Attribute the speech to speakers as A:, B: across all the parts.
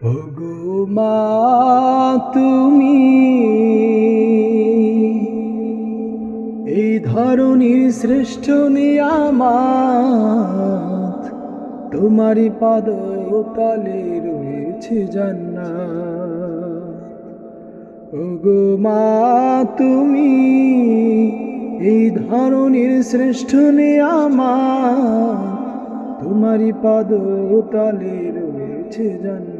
A: ওগো মা, তুমি এই ধরনীর শ্রেষ্ঠ নিয়ামত, তোমারই পাদ তলে রয়েছে জান্নাত। ওগো মা, তুমি এই ধরনীর শ্রেষ্ঠ নিয়ামত, তোমারই পাদ তলে রয়েছে জান্নাত।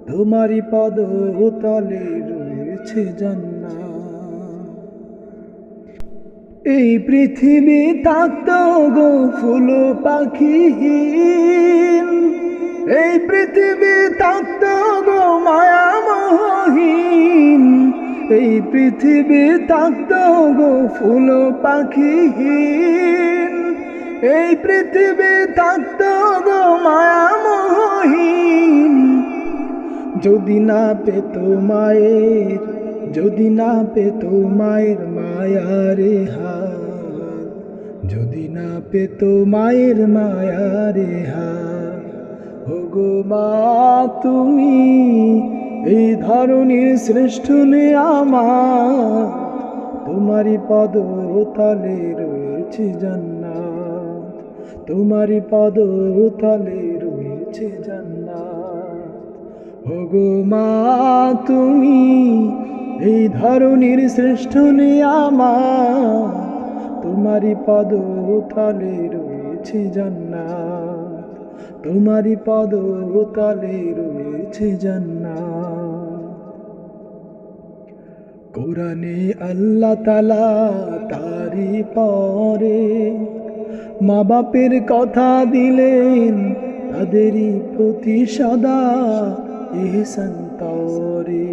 A: তোমারই পাদ তলে রয়েছে জান্নাত। এই পৃথিবী থাকত গো ফুল পাখিহীন, এই পৃথিবী থাকত গো মায়ামহীন, এই পৃথিবী থাকত গো ফুল পাখিহীন, এই পৃথিবী থাকত গো মায়ামহীন। যদি না পেত মায়ের, যদি না পেত মায়ের মায়ারে হাত, যদি না পেত মায়ের মায়ারে হাত। ওগো মা, তুমি এই ধরনীর শ্রেষ্ঠ নিয়ামত, তোমারই পদ তলে রয়েছে জান্নাত। তোমারই পদ তলে রয়েছে জান্নাত। ওগো মা, তুমি এই ধরনীর শ্রেষ্ঠ নিয়ামত, তোমারই পদ তলে রয়েছে জান্নাত। তোমারই পদ তলে রয়েছে জান্নাত। কোরআনে আল্লাহ তাআলা তারি পরে মা বাপের কথা দিলেন, তাদেরই প্রতি সদা ইহসান তরে।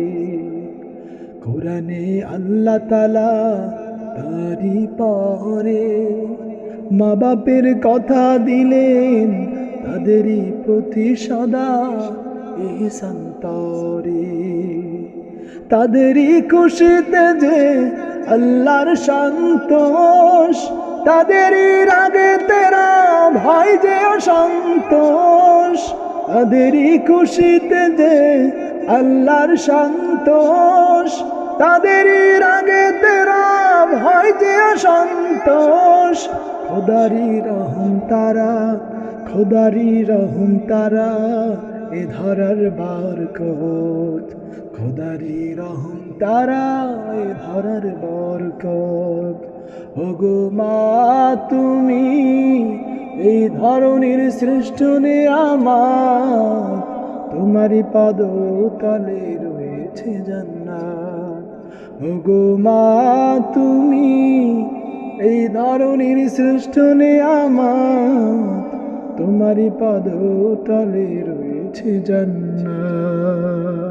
A: কোরআনে আল্লাহ তাআলা তারি পরে মা বাপের কথা দিলেন, তাদেরই প্রতি সদা ইহসান তরে। তাদেরই খুশিতে যে আল্লাহর সন্তোষ, তাদেরই রাগে তেরা ভয় যে অসন্তোষ। তাদেরই খুশিতে যে আল্লাহর সন্তোষ, তাদেরই রাগে তেরা ভয় যে অসন্তোষ। খোদারি রহম তারা, খোদারি রহম তারা এ ধরার বরকত। খোদারি রহম তারা এ ধরার বরকত। ওগো মা, তুমি এই ধরনীর শ্রেষ্ঠ নিয়ামত, তোমারই পদ তলে রয়েছে জান্নাত। ওগো মা, তুমি এই ধরনীর শ্রেষ্ঠ নিয়ামত, তোমারই পদ তলে রয়েছে জান্নাত।